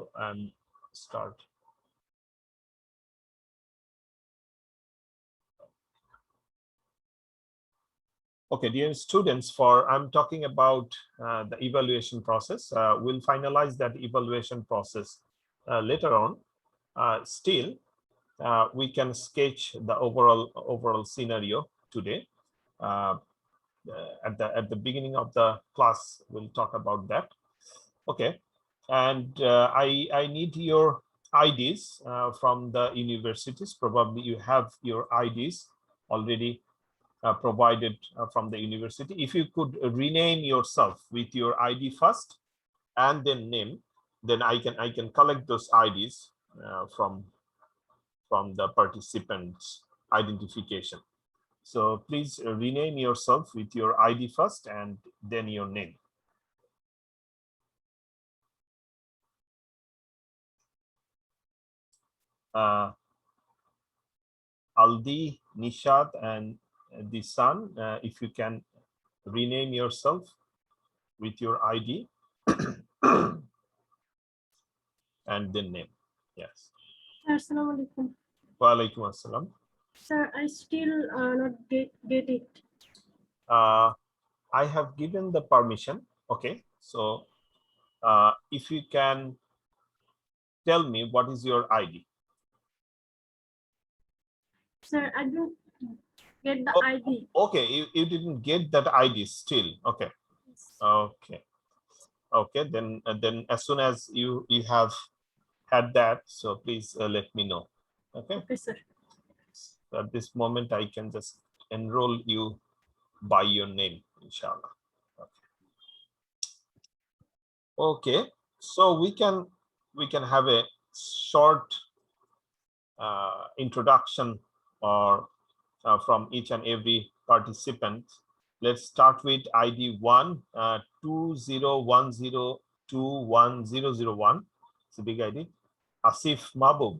So I'm start. Okay, dear students, I'm talking about the evaluation process. We'll finalize that evaluation process later on. Still, we can sketch the overall scenario today. At the beginning of the class, we'll talk about that. Okay, and I need your IDs from the universities. Probably you have your IDs already provided from the university. If you could rename yourself with your ID first and then name, then I can collect those IDs from the participants' identification. So please rename yourself with your ID first and then your name. Aldi, Nishad, and Disan, if you can rename yourself with your ID and then name. Yes. Assalamu alaikum. Wa alaikum assalam. Sir, I still not get it. I have given the permission. Okay, so if you can tell me what is your ID. Sir, I don't get the ID. Okay, you didn't get that ID still. Okay. Okay. Okay, then as soon as you have had that, so please let me know. Okay. Okay, sir. So at this moment, I can just enroll you by your name, inshallah. Okay. Okay. So we can have a short introduction or from each and every participant. Let's start with ID 1 2010210001. It's a big ID. Asif Mahbub.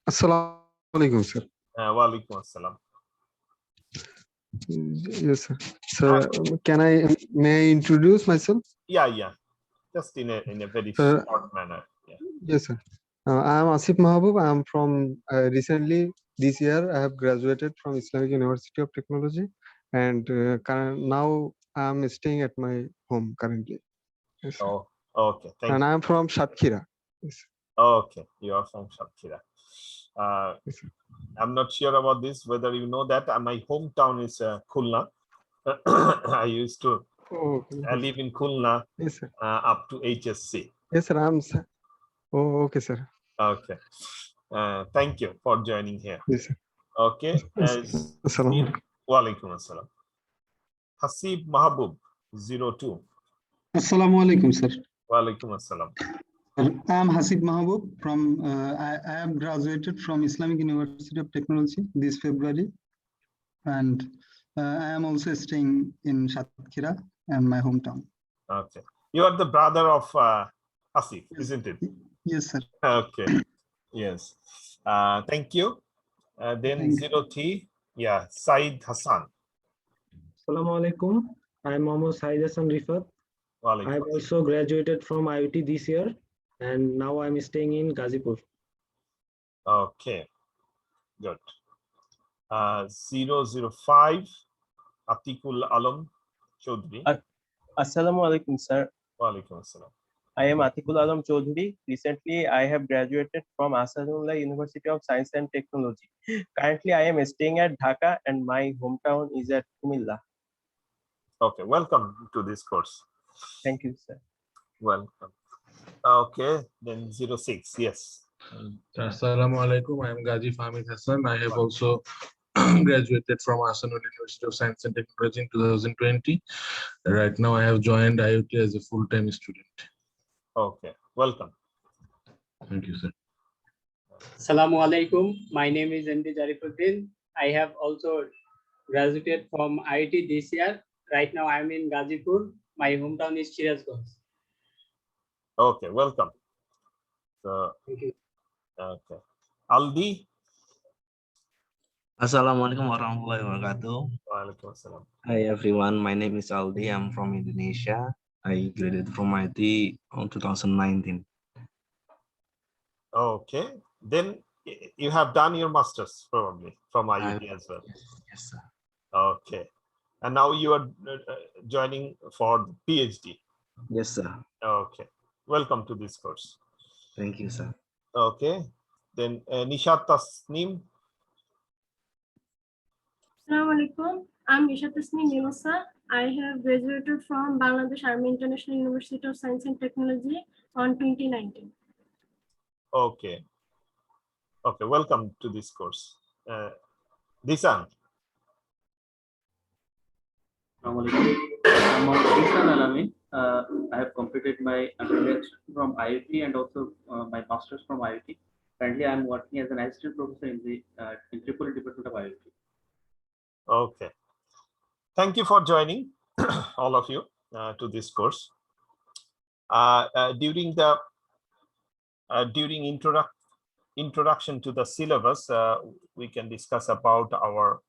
Assalamu alaikum, sir. Wa alaikum assalam. Yes, sir. So may I introduce myself? Yeah. Just in a very Sir, short manner. Yeah. Yes, sir. I am Asif Mahbub. I am from recently this year. I have graduated from Islamic University of Technology, and now I am staying at my home currently. Yes, sir. Oh, okay. Thank and you. I am from Shatkhira. Yes. Okay, you are from Shatkhira. Yes, sir. I'm not sure about this, whether you know that my hometown is Khulna. I used to I live in Khulna. Yes, sir. Up to HSC. Yes, sir. Oh, okay, sir. Okay. Thank you for joining here. Yes, sir. Okay. Assalamu Walaikum assalam. Hasib Mahbub 02. Assalamu alaikum, sir. Walaikum assalam. I am Hasib Mahbub from, I have graduated from Islamic University of Technology this February. And I am also staying in Shatkhira and my hometown. Okay. You are the brother of Hasib, isn't it? Yes, sir. Okay. Yes. Thank you. Then 03. Yeah, Said Hassan. Assalamu alaikum. I am Mohammad Said Hassan Rifat. I have also graduated from IIT this year, and now I am staying in Gazipur. Okay, good. 005, Atikul Alam Chaudhry. Assalamu alaikum, sir. Wa alaikum assalam. I am Atikul Alam Chaudhry. Recently, I have graduated from Asadullah University of Science and Technology. Currently, I am staying at Dhaka, and my hometown is at Kumilla. Okay, welcome to this course. Thank you, sir. Welcome. Okay, then 06, yes. Assalamu alaikum. I am Gazi Fahmid Hassan. I have also graduated from Asanul University of Science and Technology in 2020. Right now, I have joined IoT as a full-time student. Okay, welcome. Thank you, sir. Assalamu alaikum. My name is MD Jarifuddin. I have also graduated from IIT this year. Right now, I am in Gazipur. My hometown is Shirazganj. Okay, welcome. So, thank you. Okay. Aldi. Assalamualaikum warahmatullahi wabarakatuh. Waalaikumsalam. Hi everyone, my name is Aldi. I'm from Indonesia. I graduated from IIT on 2019. Okay, then you have done your master's probably from IUT as well. Yes, sir. Okay, and now you are joining for the PhD. Yes, sir. Okay, welcome to this course. Thank you, sir. Okay, then Nishat Tasneem. Assalamu alaikum. I'm Nishat Tasneem Yunusa. I have graduated from Bangladesh Army International University of Science and Technology on 2019. Okay. Okay, welcome to this course. Disan. I'm Disan Alamin. I have completed my undergraduate from IIT and also my master's from IIT. Currently, I'm working as an assistant professor in the Tripoli Department of IIT. Okay. Thank you for joining, all of you, to this course. During introduction to the syllabus, we can discuss about our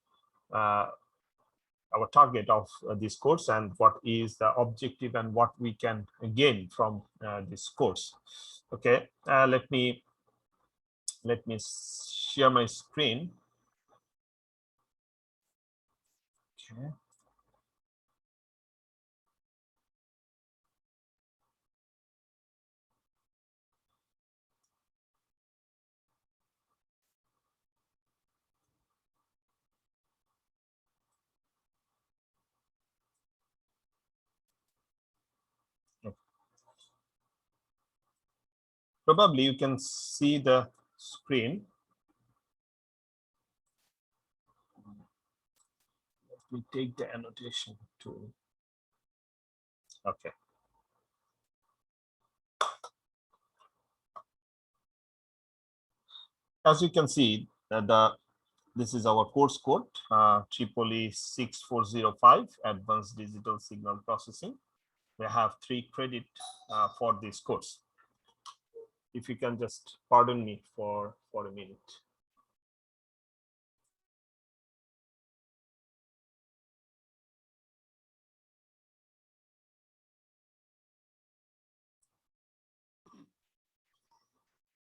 target of this course and what is the objective and what we can gain from this course. Okay, let me share my screen. Okay. Probably you can see the screen. Let me take the annotation tool. Okay. As you can see, this is our course code, Tripoli 6405, Advanced Digital Signal Processing. We have 3 credits for this course. If you can just pardon me for a minute.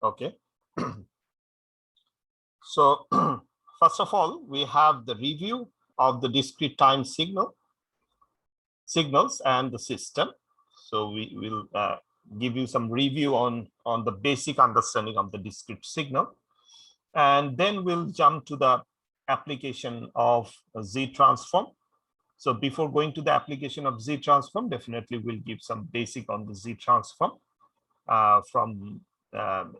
Okay. So first of all, we have the review of the discrete time signals and the system. So we will give you some review on the basic understanding of the discrete signal. And then we'll jump to the application of Z-transform. So before going to the application of Z-transform, definitely we'll give some basic on the Z-transform.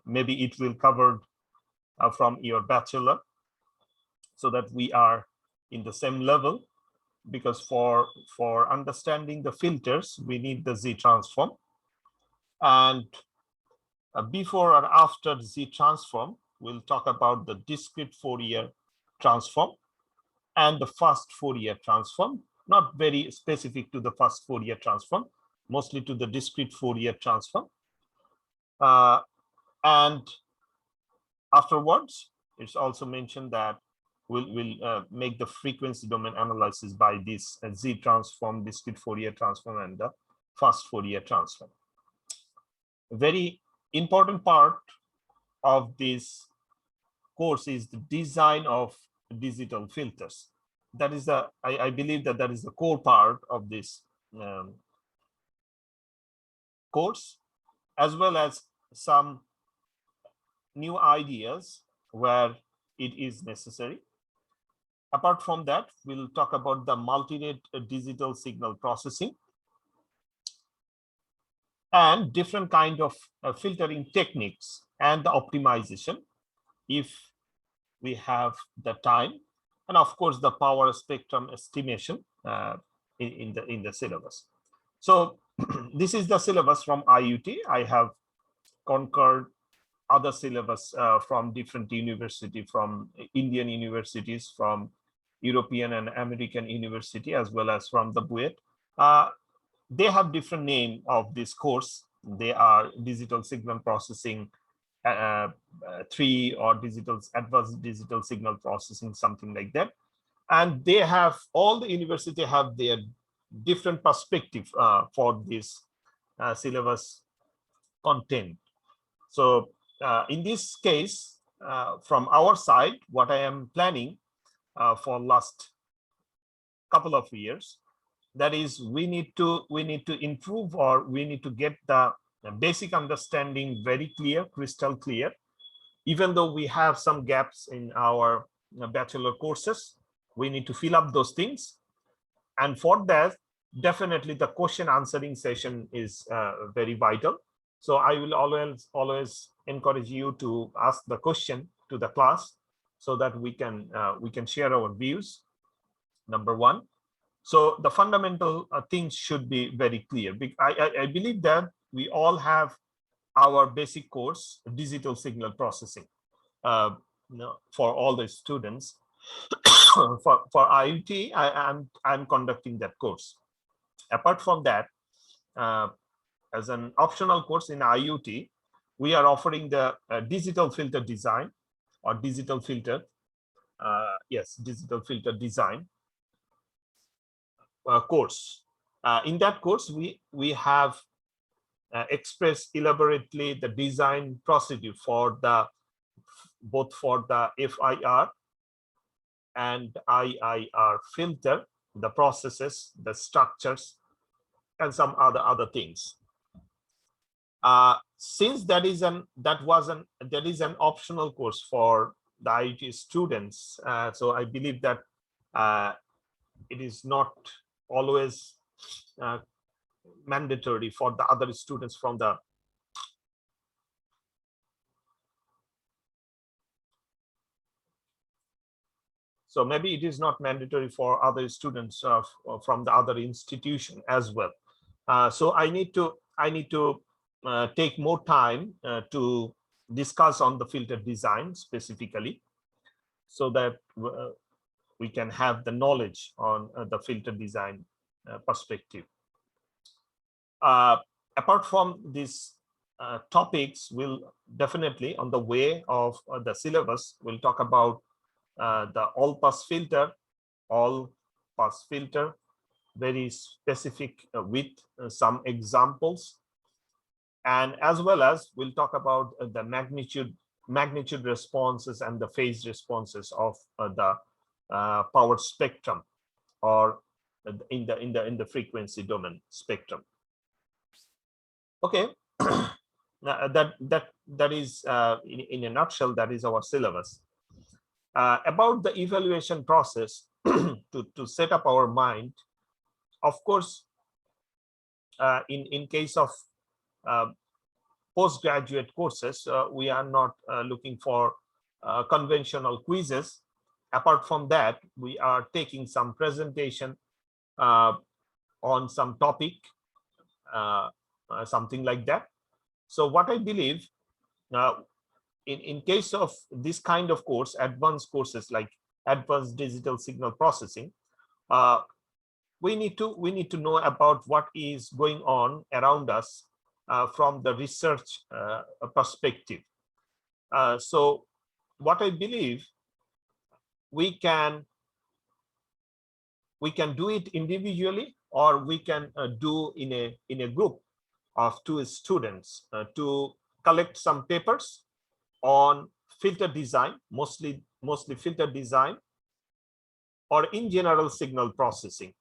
Maybe it will cover from your bachelor, so that we are in the same level, because for understanding the filters, we need the Z-transform. And before or after Z-transform, we'll talk about the discrete Fourier transform and the fast Fourier transform, not very specific to the fast Fourier transform, mostly to the discrete Fourier transform. And afterwards, it's also mentioned that we'll make the frequency domain analysis by this Z-transform, discrete Fourier transform, and the fast Fourier transform. A very important part of this course is the design of digital filters. That is I believe that is the core part of this course, as well as some new ideas where it is necessary. Apart from that, we'll talk about the multi-rate digital signal processing and different kind of filtering techniques and the optimization if we have the time, and of course the power spectrum estimation in the syllabus. So this is the syllabus from IUT. I have concurred other syllabus from different universities, from Indian universities, from European and American university, as well as from the BUET. They have different name of this course. They are digital signal processing 3 or advanced digital signal processing, something like that. And they have, all the university have their different perspective for this syllabus content. So in this case, from our side, what I am planning for last couple of years, that is, we need to improve, or we need to get the basic understanding very clear, crystal clear, even though we have some gaps in our bachelor courses. We need to fill up those things, and for that, definitely the question answering session is very vital. So I will always encourage you to ask the question to the class, so that we can share our views. Number one. So the fundamental things should be very clear. I believe that we all have our basic course, digital signal processing, for all the students. for IoT, I'm conducting that course. Apart from that, as an optional course in IoT, we are offering the digital filter design, or digital filter, digital filter design course. In that course, we have expressed elaborately the design procedure for both for the FIR and IIR filter, the processes, the structures, and some other things. Since that is an optional course for the IoT students, so I believe that it is not always mandatory for the other students from the so maybe it is not mandatory for other students from the other institution as well. So I need to take more time to discuss on the filter design specifically, so that we can have the knowledge on the filter design perspective. Apart from these topics, we'll definitely, on the way of the syllabus, we'll talk about the all-pass filter, very specific with some examples, and as well as we'll talk about the magnitude responses and the phase responses of the power spectrum, or in the frequency domain spectrum. Okay, that is in a nutshell, that is our syllabus. About the evaluation process, to set up our mind, of course, in case of postgraduate courses, we are not looking for conventional quizzes. Apart from that, we are taking some presentation on some topic, something like that. So what I believe, in case of this kind of course, advanced courses like advanced digital signal processing, we need to know about what is going on around us from the research perspective. So what I believe, we can do it individually, or we can do in a group of 2 students to collect some papers on filter design, mostly filter design, or in general signal processing.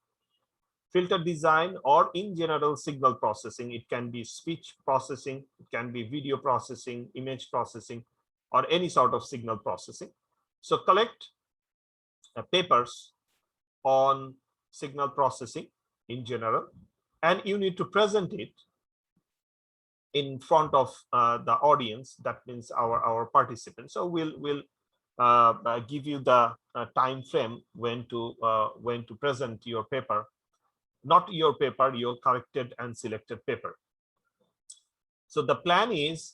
Filter design or in general signal processing. It can be speech processing, it can be video processing, image processing, or any sort of signal processing. So collect papers on signal processing in general, and you need to present it in front of the audience. That means our participants. So we'll give you the time frame when to present your paper, not your paper, your corrected and selected paper. So the plan is,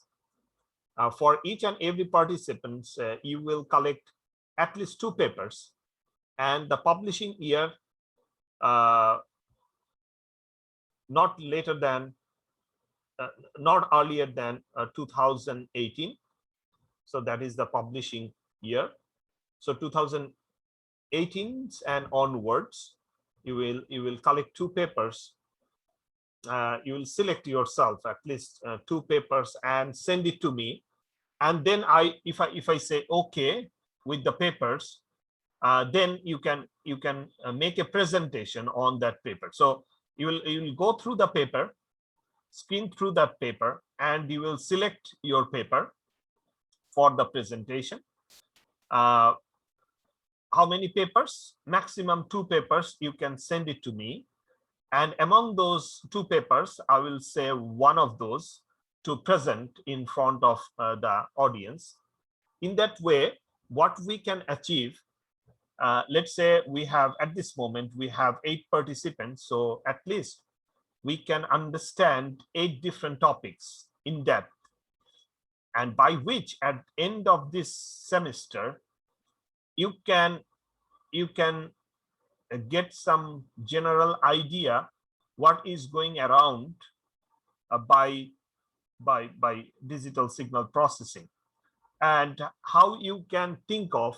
for each and every participants, you will collect at least 2 papers, and the publishing year not earlier than 2018. So that is the publishing year. So 2018 and onwards, you will collect 2 papers. You will select yourself at least 2 papers and send it to me. And then if I say okay with the papers, then you can make a presentation on that paper. So you will go through the paper, skim through that paper, and you will select your paper for the presentation. How many papers? Maximum 2 papers. You can send it to me, and among those 2 papers, I will say one of those to present in front of the audience. In that way, what we can achieve, let's say we have, at this moment, we have 8 participants. So at least we can understand 8 different topics in depth. And by which at end of this semester, you can get some general idea what is going around by digital signal processing, and how you can think of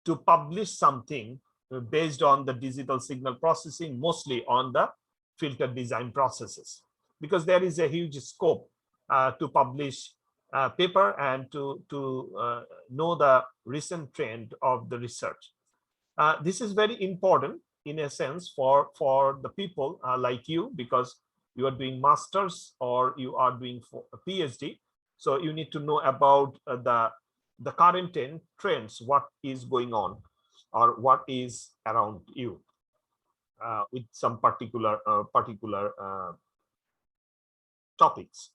to publish something based on the digital signal processing, mostly on the filter design processes, because there is a huge scope to publish paper and to know the recent trend of the research. This is very important in a sense for the people like you, because you are doing masters or you are doing a PhD. So you need to know about the current trends, what is going on or what is around you with some particular topics.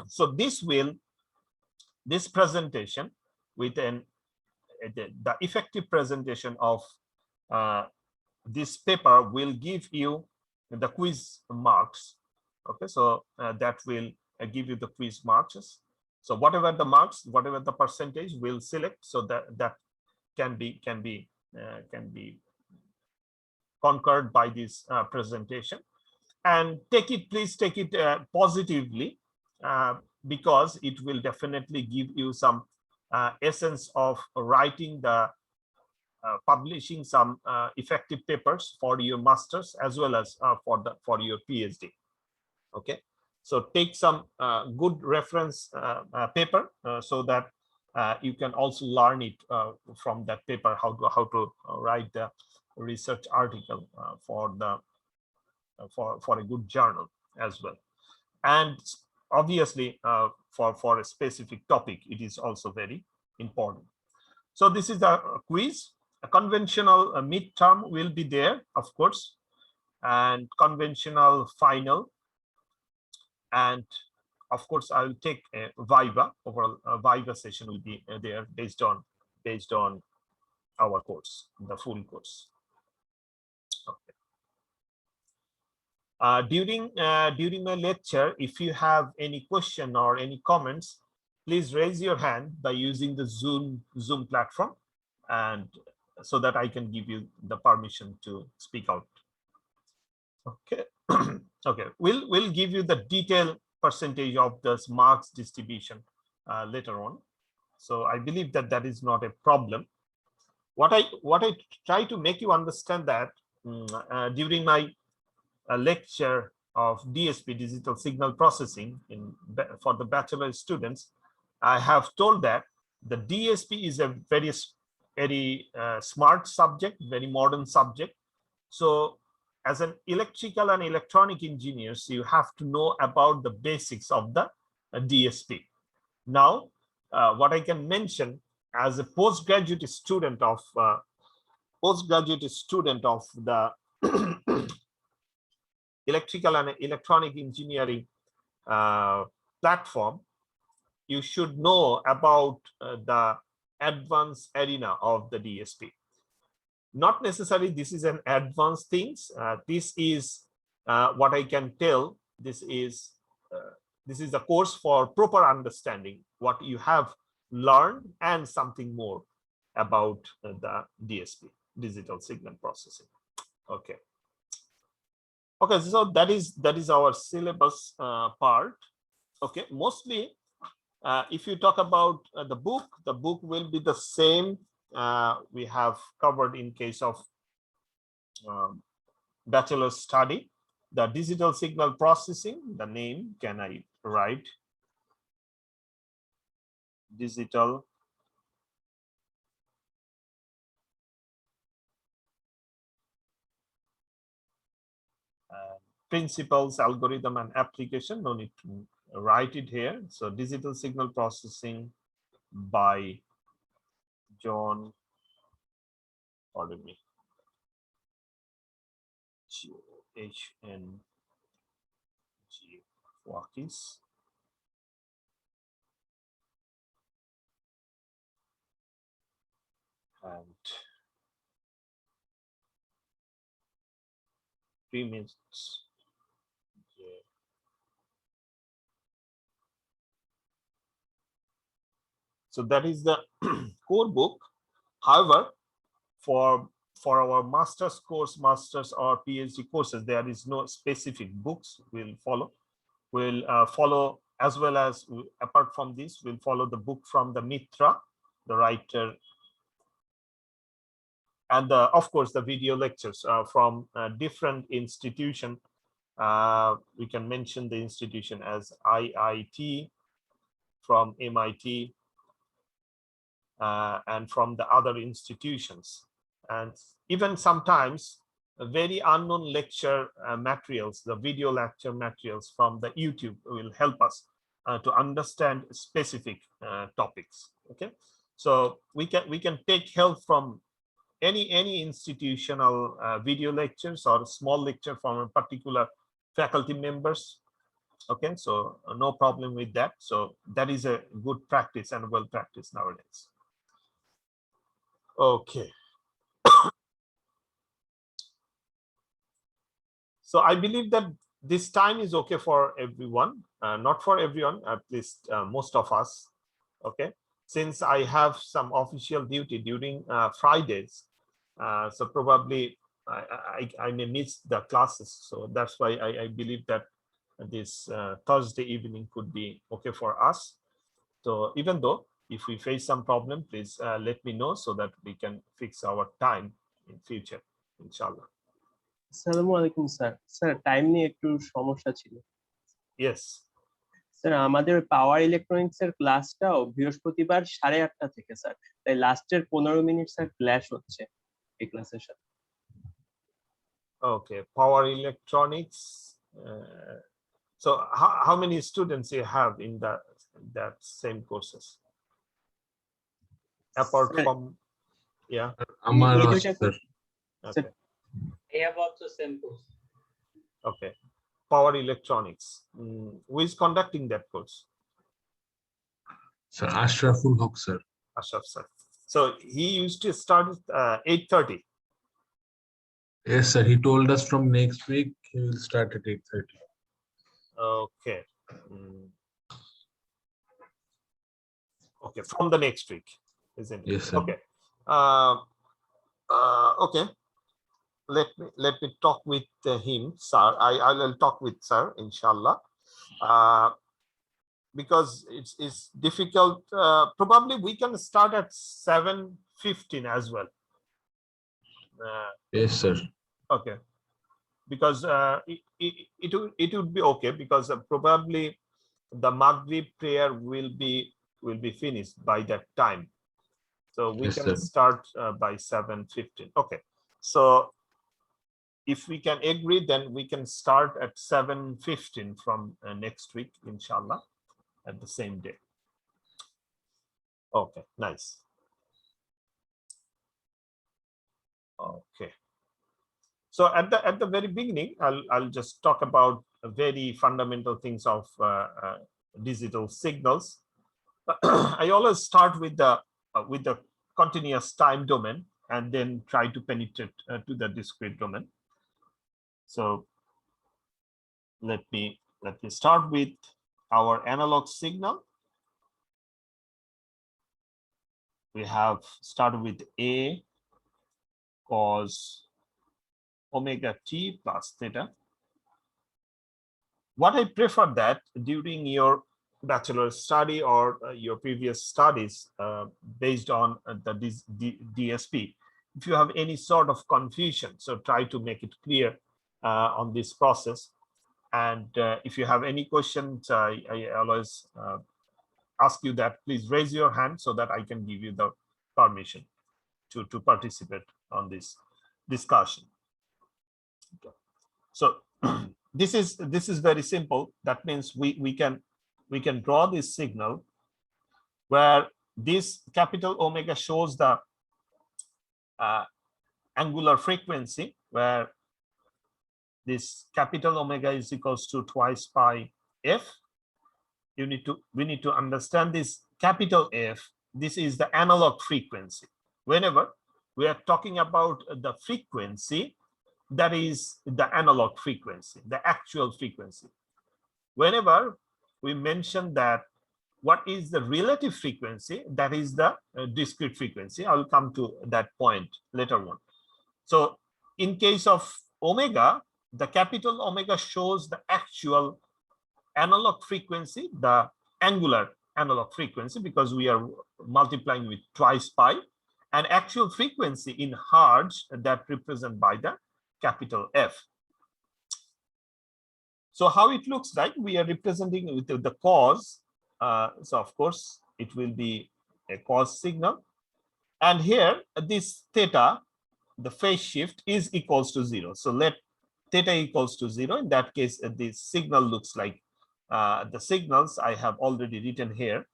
So this presentation with the effective presentation of this paper will give you the quiz marks. Okay, so that will give you the quiz marks. So whatever the marks, whatever the percentage, we'll select, so that can be conquered by this presentation. And please take it positively, because it will definitely give you some essence of writing publishing some effective papers for your masters as well as for your PhD. Okay, so take some good reference paper so that you can also learn it from that paper, how to write the research article for a good journal as well. And obviously for a specific topic, it is also very important. So this is the quiz. A conventional midterm will be there, of course, and conventional final, and of course I will take a Viva. Overall Viva session will be there based on our course, the full course. Okay. During my lecture, if you have any question or any comments, please raise your hand by using the Zoom platform, and so that I can give you the permission to speak out. Okay. Okay, we'll give you the detailed percentage of this marks distribution later on. So I believe that is not a problem. What I try to make you understand that during my lecture of DSP, digital signal processing, for the bachelor students, I have told that the DSP is a very smart subject, very modern subject. So as an electrical and electronic engineers, you have to know about the basics of the DSP. Now, what I can mention as a postgraduate student of the electrical and electronic engineering platform, you should know about the advanced arena of the DSP. Not necessarily this is an advanced things. This is what I can tell. This is a course for proper understanding what you have learned and something more about the DSP, digital signal processing. Okay. Okay, so that is our syllabus part. Okay, mostly if you talk about the book will be the same we have covered in case of bachelor study, the digital signal processing. The name, can I write? Digital principles, algorithm, and application. No need to write it here. So digital signal processing by John, pardon me, H.N. Watkins. And 3 minutes. So that is the core book. However, for our master's course, master's or PhD courses, there is no specific books we'll follow. We'll follow, as well as apart from this, we'll follow the book from the Mitra, the writer, and of course the video lectures from different institution. We can mention the institution as IIT, from MIT, and from the other institutions, and even sometimes very unknown lecture materials, the video lecture materials from the YouTube will help us to understand specific topics. Okay, so we can take help from any institutional video lectures or small lecture from a particular faculty members. Okay, so no problem with that. So that is a good practice and well practiced nowadays. Okay. So I believe that this time is okay for everyone, not for everyone, at least most of us. Okay, since I have some official duty during Fridays, so probably I may miss the classes. So that's why I believe that this Thursday evening could be okay for us. So even though if we face some problem, please let me know so that we can fix our time in future, inshallah. আসসালামু আলাইকুম sir. Sir time নিয়ে একটু সমস্যা ছিল। Yes. Sir আমাদের power electronics এর ক্লাসটাও বৃহস্পতিবার 8:30 থেকে স্যার, তাই লাস্টের 15 মিনিট স্যার ক্ল্যাশ হচ্ছে এই ক্লাসের সাথে। Okay, power electronics. So how many students you have in that same courses? Apart from, yeah. Okay. I have also same course. Okay, power electronics. Who is conducting that course? Sir, Ashraful Haq, sir. Ashraf sir. So he used to start at 8:30. Yes, sir. He told us from next week he will start at 8:30. Okay. Okay, from the next week, isn't it? Yes, sir. Okay. Okay. Let me talk with him, sir. I'll talk with sir, inshallah. Because it's difficult. Probably we can start at 7:15 as well. Yes, sir. Okay. Because it would be okay, because probably the Maghrib prayer will be finished by that time. So we Yes, can sir. start by 7:15. Okay. So if we can agree, then we can start at 7:15 from next week, inshallah, at the same day. Okay, nice. Okay. So at the very beginning, I'll just talk about very fundamental things of digital signals. I always start with the continuous time domain and then try to penetrate to the discrete domain. So let me start with our analog signal. We have started with A cos omega t plus theta. What I prefer that during your bachelor study or your previous studies based on the DSP, if you have any sort of confusion, so try to make it clear on this process. And if you have any questions, I always ask you that please raise your hand so that I can give you the permission to participate on this discussion. Okay. So this is very simple. That means we can draw this signal where this capital omega shows the angular frequency, where this capital omega is equals to twice pi f. We need to understand this capital F. This is the analog frequency. Whenever we are talking about the frequency, that is the analog frequency, the actual frequency. Whenever we mention that what is the relative frequency, that is the discrete frequency. I will come to that point later on. So in case of omega, the capital omega shows the actual analog frequency, the angular analog frequency, because we are multiplying with twice pi, and actual frequency in hertz that represented by the capital F. So how it looks like, we are representing with the cos. So of course it will be a cos signal, and here this theta, the phase shift, is equals to 0. So let theta equals to 0. In that case, the signal looks like the signals I have already written here.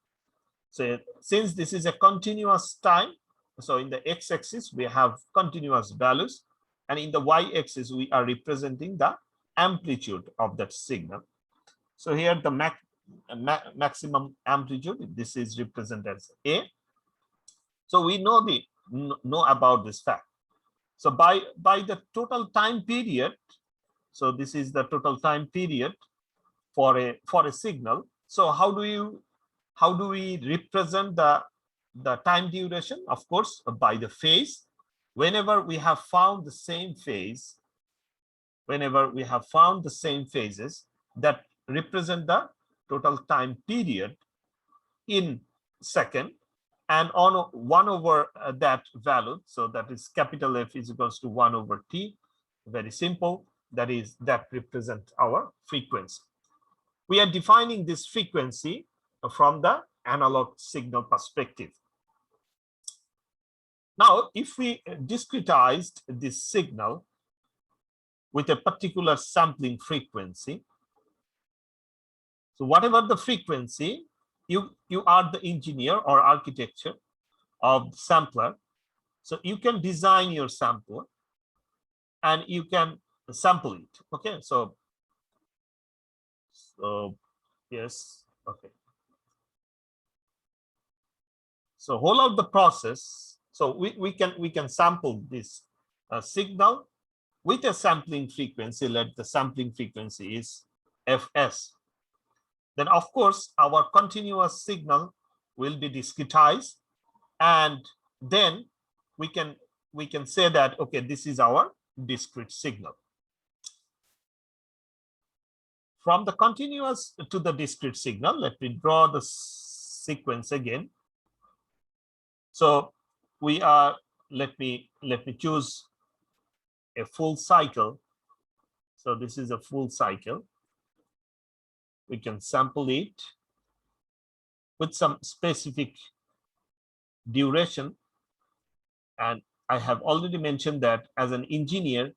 So since this is a continuous time, so in the x-axis we have continuous values, and in the y-axis we are representing the amplitude of that signal. So here the maximum amplitude, this is represented as A. So we know about this fact. So by the total time period, so this is the total time period for a signal. So how do we represent the time duration? Of course, by the phase. Whenever we have found the same phase, whenever we have found the same phases that represent the total time period in second, and on 1 over that value, so that is capital F is equals to 1 over t. Very simple. That represents our frequency. We are defining this frequency from the analog signal perspective. Now, if we discretized this signal with a particular sampling frequency, so whatever the frequency, you are the engineer or architecture of the sampler, so you can design your sampler and you can sample it. Okay, so yes, okay. So whole of the process, so we can sample this signal with a sampling frequency. Let the sampling frequency is fs. Then of course our continuous signal will be discretized, and then we can say that, okay, this is our discrete signal. From the continuous to the discrete signal, let me draw the sequence again. So we are, let me choose a full cycle. So this is a full cycle. We can sample it with some specific duration. And I have already mentioned that as an engineer,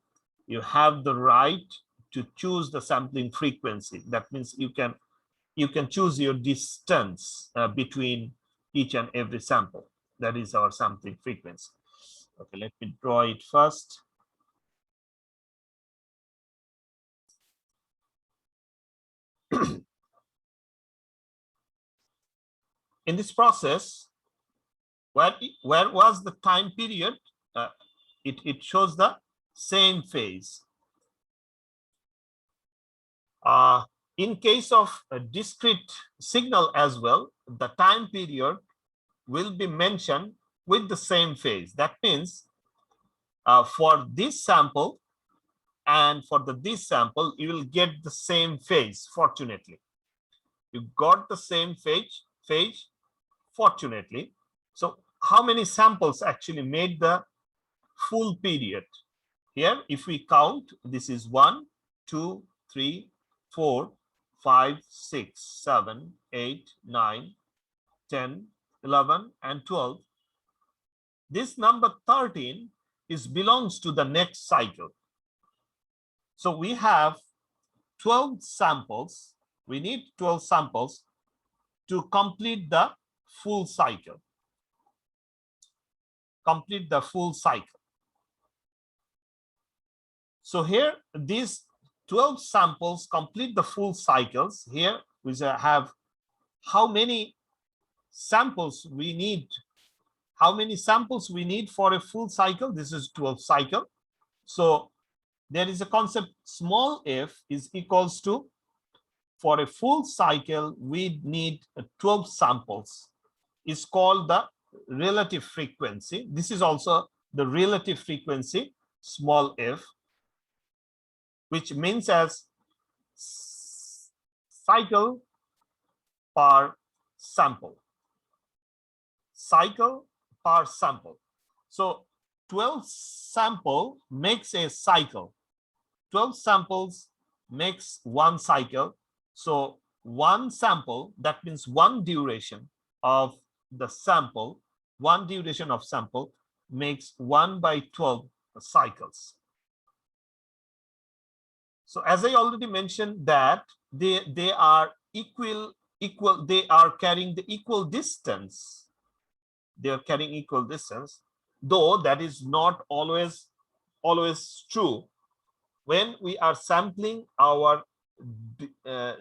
you have the right to choose the sampling frequency. That means you can choose your distance between each and every sample. That is our sampling frequency. Okay, let me draw it first. In this process, where was the time period? It shows the same phase. In case of a discrete signal as well, the time period will be mentioned with the same phase. That means for this sample and for this sample, you will get the same phase, fortunately. You got the same phase, fortunately. So how many samples actually made the full period? Here, if we count, this is 1, 2, 3, 4, 5, 6, 7, 8, 9, 10, 11, and 12. This number 13 belongs to the next cycle. So we have 12 samples. We need 12 samples to complete the full cycle. Complete the full cycle. So here, these 12 samples complete the full cycles. Here we have how many samples we need. How many samples we need for a full cycle? This is 12 cycle. So there is a concept, small f is equals to, for a full cycle, we need 12 samples. It's called the relative frequency. This is also the relative frequency, small f, which means as cycle per sample. Cycle per sample. So 12 sample makes a cycle. 12 samples makes one cycle. So one sample, that means one duration of the sample, one duration of sample makes 1 by 12 cycles. So as I already mentioned that they are equal, they are carrying the equal distance. They are carrying equal distance, though that is not always true. When we are sampling our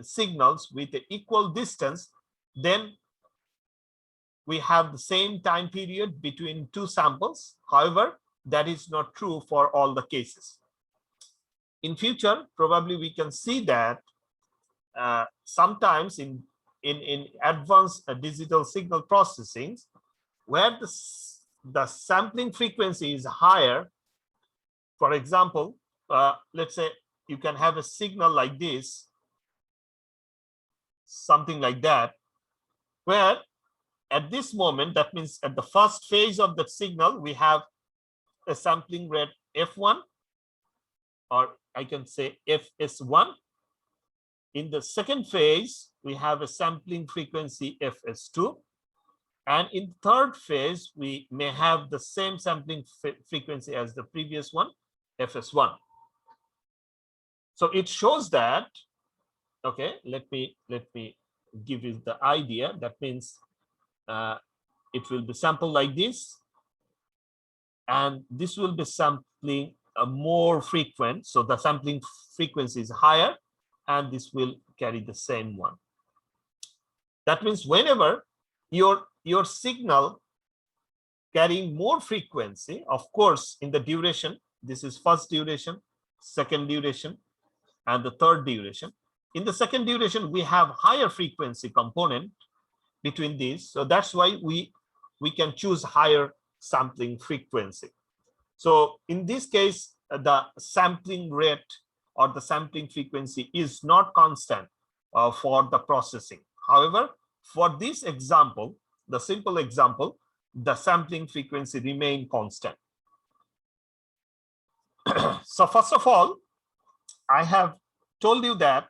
signals with the equal distance, then we have the same time period between two samples. However, that is not true for all the cases. In future, probably we can see that sometimes in advanced digital signal processing, where the sampling frequency is higher. For example, let's say you can have a signal like this, something like that, where at this moment, that means at the first phase of the signal, we have a sampling rate f1, or I can say fs1. In the second phase, we have a sampling frequency fs2. And in third phase, we may have the same sampling frequency as the previous one, fs1. So it shows that, okay, let me give you the idea. That means it will be sampled like this, and this will be sampling more frequent. So the sampling frequency is higher, and this will carry the same one. That means whenever your signal carrying more frequency, of course, in the duration, this is first duration, second duration, and the third duration. In the second duration, we have higher frequency component between these. So that's why we can choose higher sampling frequency. So in this case, the sampling rate or the sampling frequency is not constant for the processing. However, for this example, the simple example, the sampling frequency remain constant. So first of all, I have told you that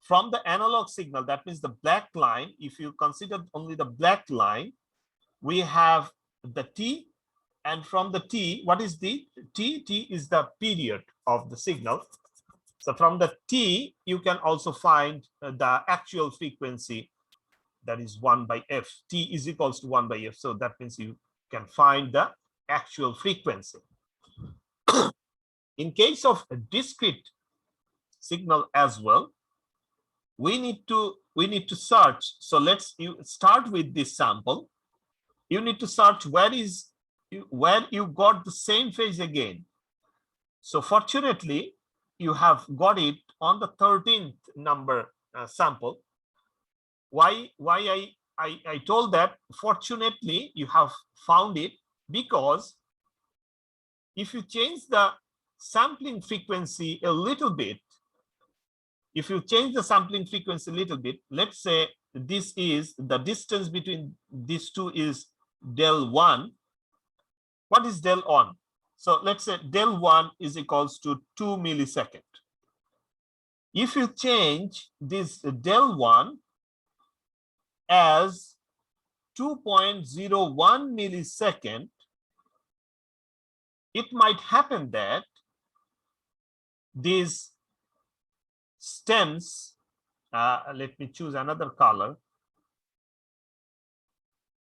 from the analog signal, that means the black line, if you consider only the black line, we have the T, and from the T, what is the T? T is the period of the signal. So from the T, you can also find the actual frequency, that is 1 by f. T is equals to 1 by f. So that means you can find the actual frequency. In case of a discrete signal as well, we need to search. So you start with this sample. You need to search where you got the same phase again. So fortunately, you have got it on the 13th number sample. Why I told that fortunately you have found it, because if you change the sampling frequency a little bit, let's say this is the distance between these two is del 1. What is del 1? So let's say del 1 is equals to 2 millisecond. If you change this del 1 as 2.01 millisecond, it might happen that these stems, let me choose another color,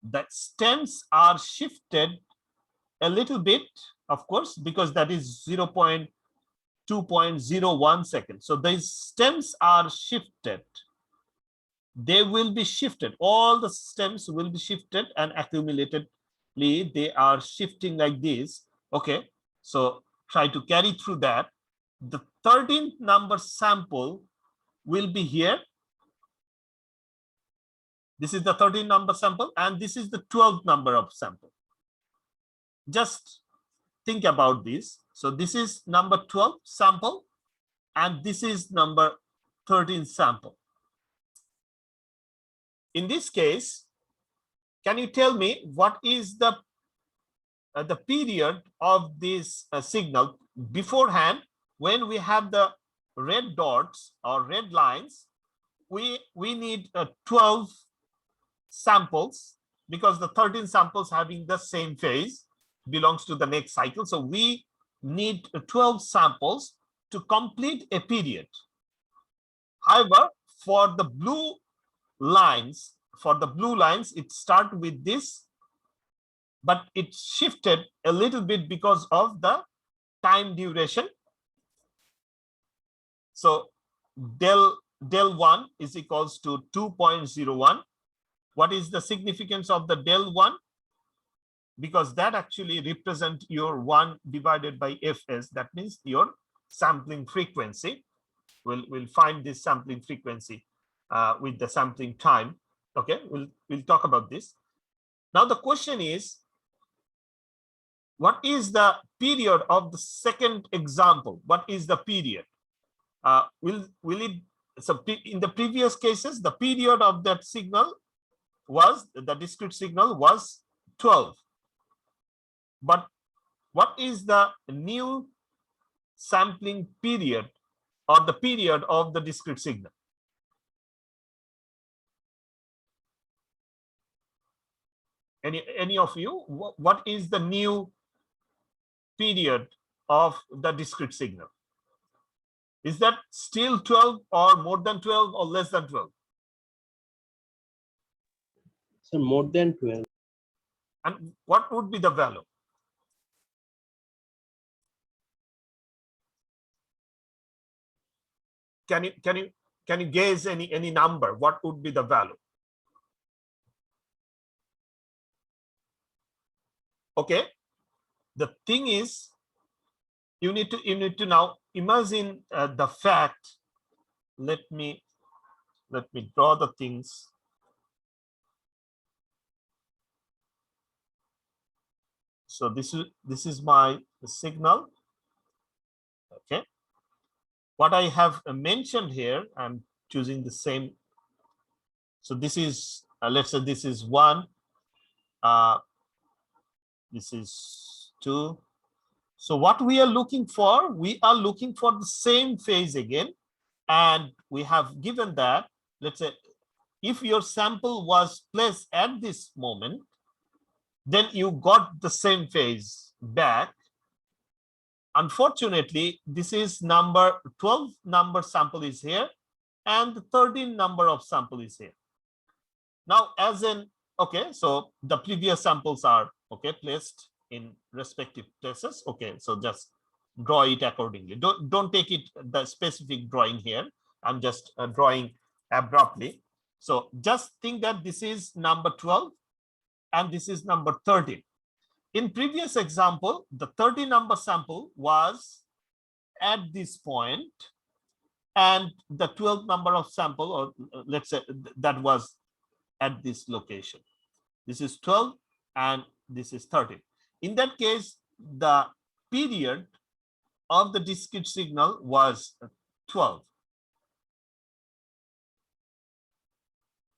that stems are shifted a little bit, of course, because that is 2.01 seconds. So these stems are shifted. They will be shifted. All the stems will be shifted, and accumulatedly they are shifting like this. Okay, so try to carry through that. The 13th number sample will be here. This is the 13th number sample, and this is the 12th number of sample. Just think about this. So this is number 12 sample, and this is number 13 sample. In this case, can you tell me what is the period of this signal beforehand? When we have the red dots or red lines, we need 12 samples, because the 13 samples having the same phase belongs to the next cycle. So we need 12 samples to complete a period. However, for the blue lines, it starts with this, but it shifted a little bit because of the time duration. So del 1 is equals to 2.01. What is the significance of the del 1? Because that actually represents your 1 divided by fs. That means your sampling frequency. We'll find this sampling frequency with the sampling time. Okay, we'll talk about this. Now the question is, what is the period of the second example? What is the period? So in the previous cases, the period of that signal was, the discrete signal was 12. But what is the new sampling period, or the period of the discrete signal? Any of you? What is the new period of the discrete signal? Is that still 12, or more than 12, or less than 12? So more than 12. And what would be the value? Can you guess any number? What would be the value? Okay, the thing is, you need to now imagine the fact. Let me draw the things. So this is my signal. Okay, what I have mentioned here, I'm choosing the same. So this is, let's say this is 1, this is 2. So what we are looking for, we are looking for the same phase again, and we have given that, let's say, if your sample was placed at this moment, then you got the same phase back. Unfortunately, this is number 12 number sample is here, and the 13 number of sample is here. Now, as in, okay, so the previous samples are okay placed in respective places. Okay, so just draw it accordingly. Don't take it the specific drawing here. I'm just drawing abruptly. So just think that this is number 12 and this is number 13. In previous example, the 13 number sample was at this point, and the 12th number of sample, or let's say that was at this location. This is 12 and this is 13. In that case, the period of the discrete signal was 12.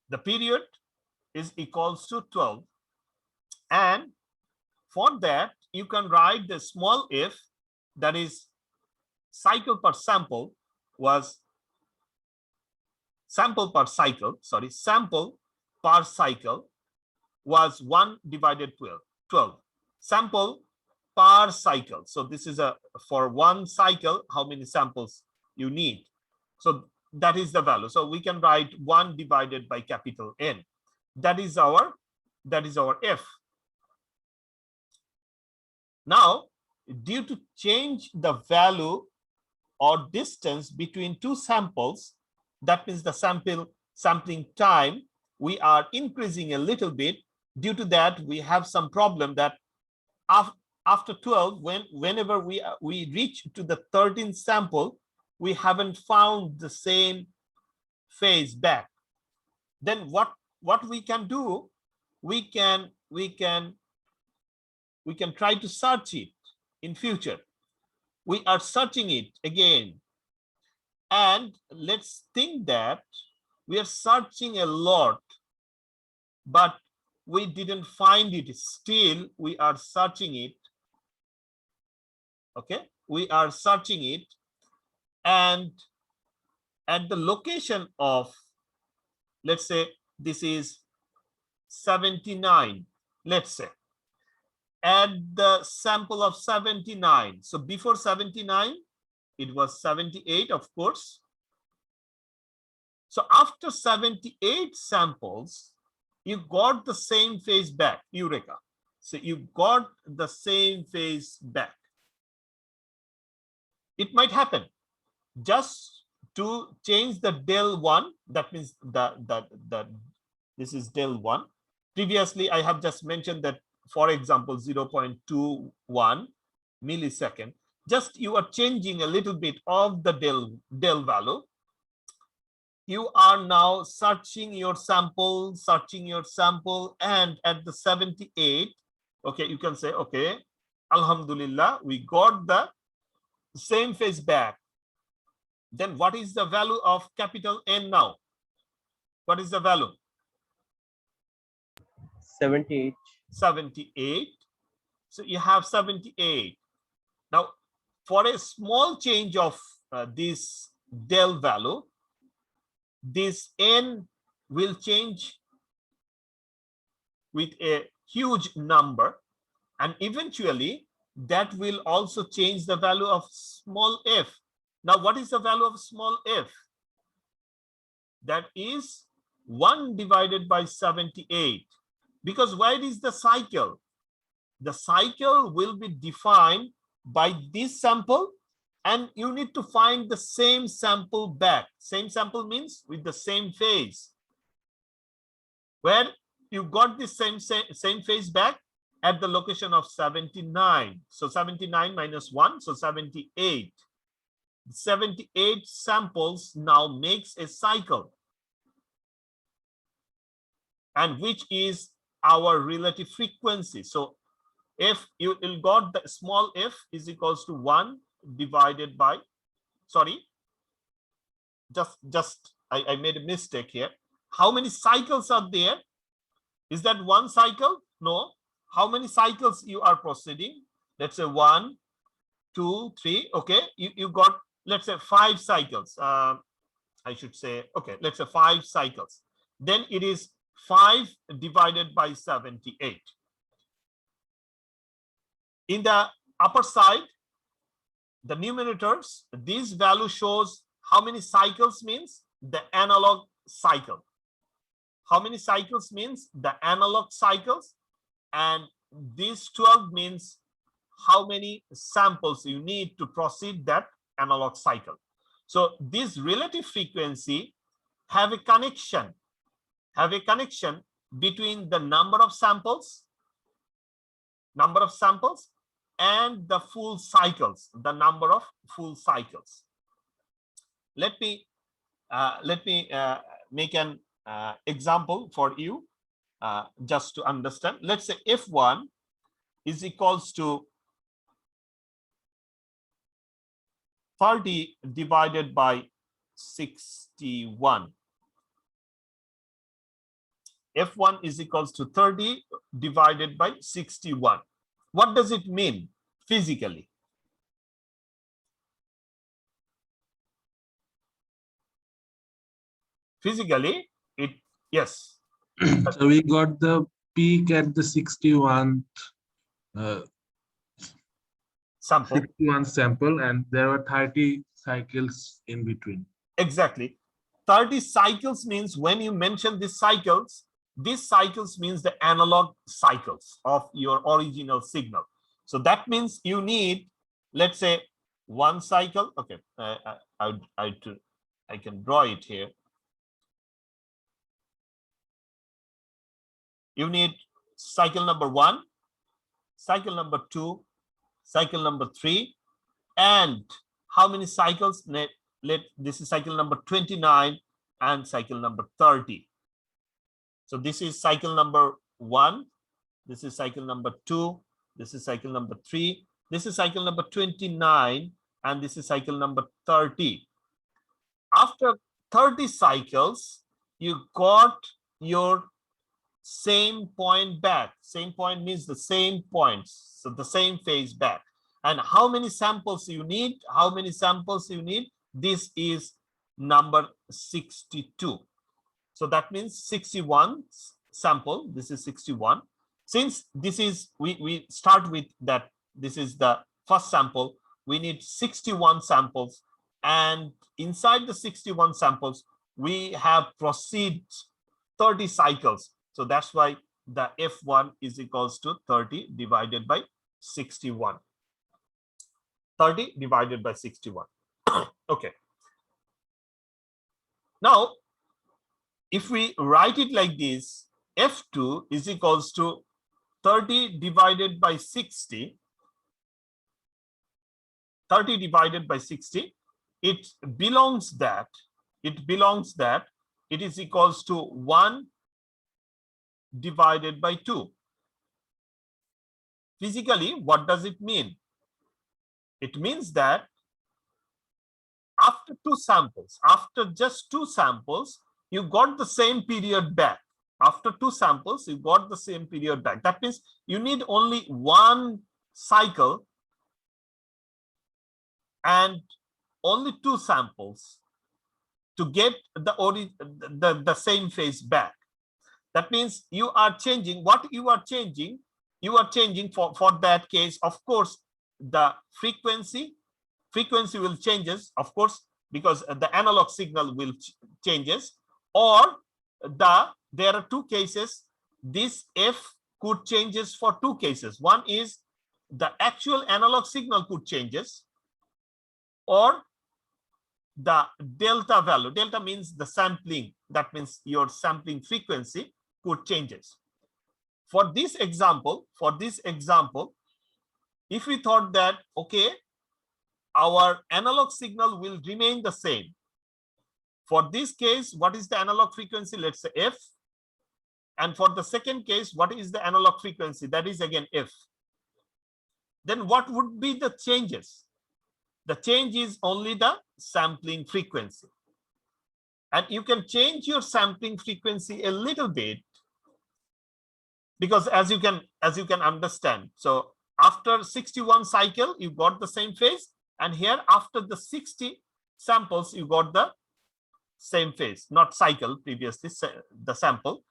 The period is equals to 12, and for that you can write the small f, that is cycle per sample was sample per cycle was 1 divided 12 sample per cycle. So this is a for one cycle how many samples you need. So that is the value. So we can write 1 divided by capital N. That is our f. Now, due to change the value or distance between two samples, that means the sampling time, we are increasing a little bit. Due to that, we have some problem that after 12, whenever we reach to the 13th sample, we haven't found the same phase back. Then what we can do, we can try to search it in future. We are searching it again, and let's think that we are searching a lot, but we didn't find it. Still we are searching it. Okay, we are searching it, and at the location of, let's say this is 79, let's say at the sample of 79. So before 79 it was 78, of course. So after 78 samples, you got the same phase back, Eureka. So you got the same phase back. It might happen just to change the del 1. That means this is del 1. Previously I have just mentioned that, for example, 0.21 millisecond. Just you are changing a little bit of the del value. You are now searching your sample, and at the 78, okay, you can say, okay, Alhamdulillah, we got the same phase back. Then what is the value of capital N now? What is the value? 78. 78. So you have 78. Now, for a small change of this del value, this N will change with a huge number, and eventually that will also change the value of small f. Now, what is the value of small f? That is 1 divided by 78. Because where is the cycle? The cycle will be defined by this sample, and you need to find the same sample back. Same sample means with the same phase. Where you got the same phase back at the location of 79. So 79 minus 1, so 78. 78 samples now makes a cycle, and which is our relative frequency. So if you got the small f is equals to 1 divided by, sorry, just I made a mistake here. How many cycles are there? Is that one cycle? No. How many cycles you are proceeding? Let's say 1, 2, 3. Okay, you got, let's say 5 cycles. I should say, okay, let's say 5 cycles. Then it is 5 divided by 78. In the upper side, the numerators, this value shows how many cycles means the analog cycle. How many cycles means the analog cycles, and this 12 means how many samples you need to proceed that analog cycle. So this relative frequency have a connection between the number of samples and the full cycles, the number of full cycles. Let me make an example for you just to understand. Let's say F1 is equals to 30 divided by 61. F1 is equals to 30 divided by 61. What does it mean physically? Physically, yes. So we got the peak at the 61th sample. 61 sample, and there were 30 cycles in between. Exactly. 30 cycles means when you mention these cycles means the analog cycles of your original signal. So that means you need, let's say, one cycle. Okay, I can draw it here. You need cycle number 1, cycle number 2, cycle number 3, and how many cycles? This is cycle number 29 and cycle number 30. So this is cycle number 1, this is cycle number 2, this is cycle number 3, this is cycle number 29, and this is cycle number 30. After 30 cycles, you got your same point back. Same point means the same points, so the same phase back. And how many samples you need? How many samples you need? This is number 62. So that means 61 sample. This is 61. Since this is, we start with that, this is the first sample, we need 61 samples. And inside the 61 samples, we have proceed 30 cycles. So that's why the F1 is equals to 30 divided by 61. 30 divided by 61. Okay. Now, if we write it like this, F2 is equals to 30 divided by 60. 30 divided by 60. It belongs that it is equals to 1 divided by 2. Physically, what does it mean? It means that after just two samples, you got the same period back. After 2 samples, you got the same period back. That means you need only 1 cycle and only 2 samples to get the same phase back. That means you are changing, what you are changing for that case, of course, the frequency will changes, of course, because the analog signal will changes, or there are 2 cases. This F could changes for 2 cases. One is the actual analog signal could changes, or the delta value. Delta means the sampling. That means your sampling frequency could changes. For this example, if we thought that, okay, our analog signal will remain the same. For this case, what is the analog frequency? Let's say F. And for the second case, what is the analog frequency? That is again F. Then what would be the changes? The change is only the sampling frequency. And you can change your sampling frequency a little bit, because as you can understand, so after 61 cycle, you got the same phase, and here after the 60 samples, you got the same phase, not cycle, previously the sample.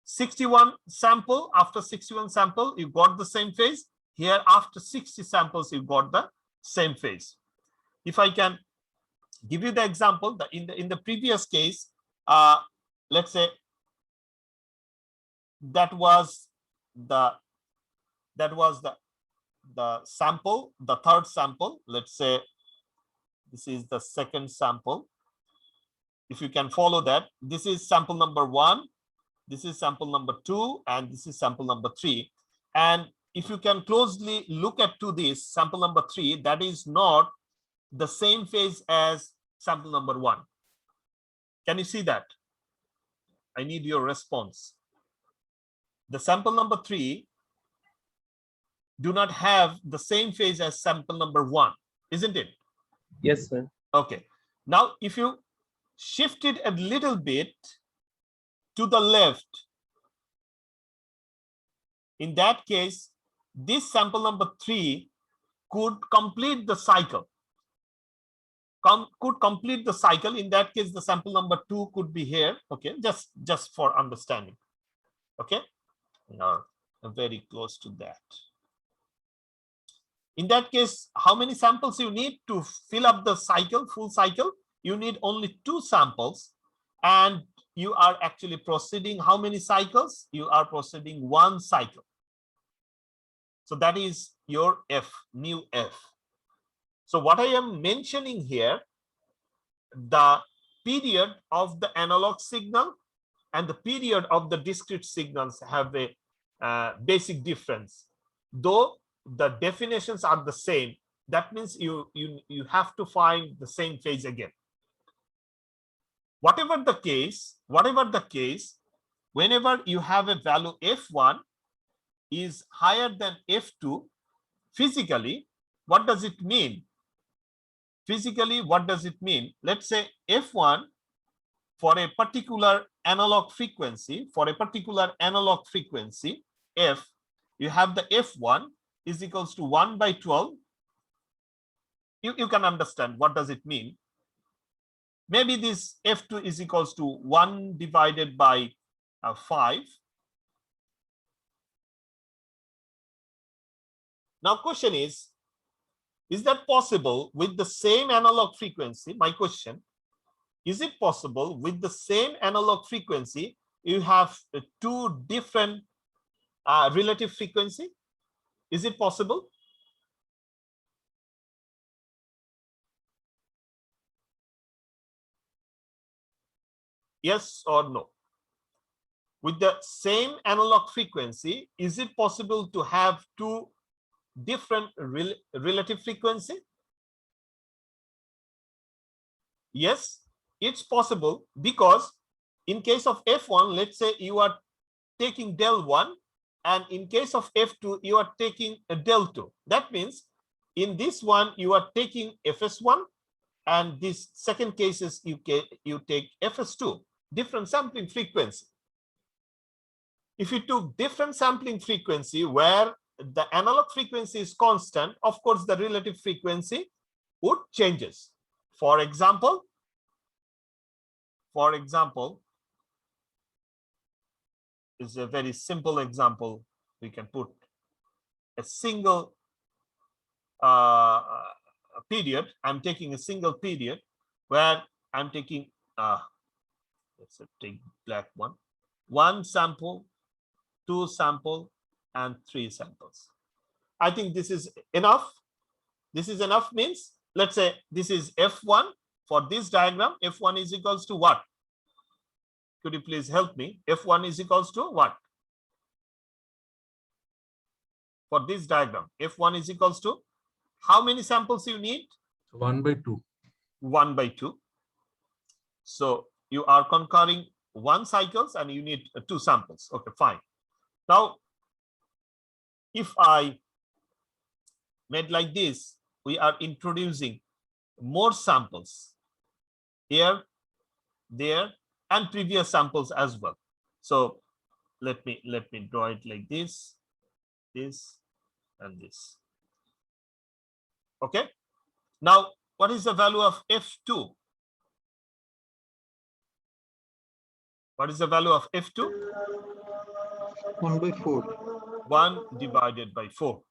61 sample, after 61 sample, you got the same phase. Here after 60 samples, you got the same phase. If I can give you the example, in the previous case, let's say that was the sample, the third sample. Let's say this is the second sample. If you can follow that, this is sample number 1, this is sample number 2, and this is sample number 3. And if you can closely look at to this sample number 3, that is not the same phase as sample number 1. Can you see that? I need your response. The sample number 3 do not have the same phase as sample number 1, isn't it? Yes, sir. Okay. Now, if you shift it a little bit to the left, in that case, this sample number 3 could complete the cycle. Could complete the cycle. In that case, the sample number 2 could be here. Okay, just for understanding. Okay, now very close to that. In that case, how many samples you need to fill up the cycle, full cycle? You need only 2 samples, and you are actually proceeding how many cycles? You are proceeding 1 cycle. So that is your F, new F. So what I am mentioning here, the period of the analog signal and the period of the discrete signals have a basic difference. Though the definitions are the same, that means you have to find the same phase again. Whatever the case, whenever you have a value F1 is higher than F2, physically, what does it mean? Physically, what does it mean? Let's say F1 for a particular analog frequency, F, you have the F1 is equals to 1 by 12. You can understand what does it mean. Maybe this F2 is equals to 1 divided by 5. Now question is that possible with the same analog frequency? My question, is it possible with the same analog frequency you have 2 different relative frequency? Is it possible? Yes or no? With the same analog frequency, is it possible to have 2 different relative frequency? Yes, it's possible, because in case of F1, let's say you are taking del 1, and in case of F2 you are taking a del 2. That means in this one you are taking FS1, and this second cases you take FS2, different sampling frequency. If you took different sampling frequency where the analog frequency is constant, of course the relative frequency would changes. For example, is a very simple example. We can put a single period. I'm taking a single period where I'm taking let's take black one, 1 sample, 2 sample, and 3 samples. I think this is enough. This is enough means, let's say this is F1 for this diagram. F1 is equals to what? Could you please help me? F1 is equals to what? For this diagram, F1 is equals to how many samples you need? 1 by 2. 1 by 2. So you are concurring 1 cycles and you need 2 samples. Okay, fine. Now, if I made like this, we are introducing more samples here, there, and previous samples as well. So let me draw it like this, this, and this. Okay. Now, what is the value of F2? What is the value of F2? 1 by 4. 1 divided by 4.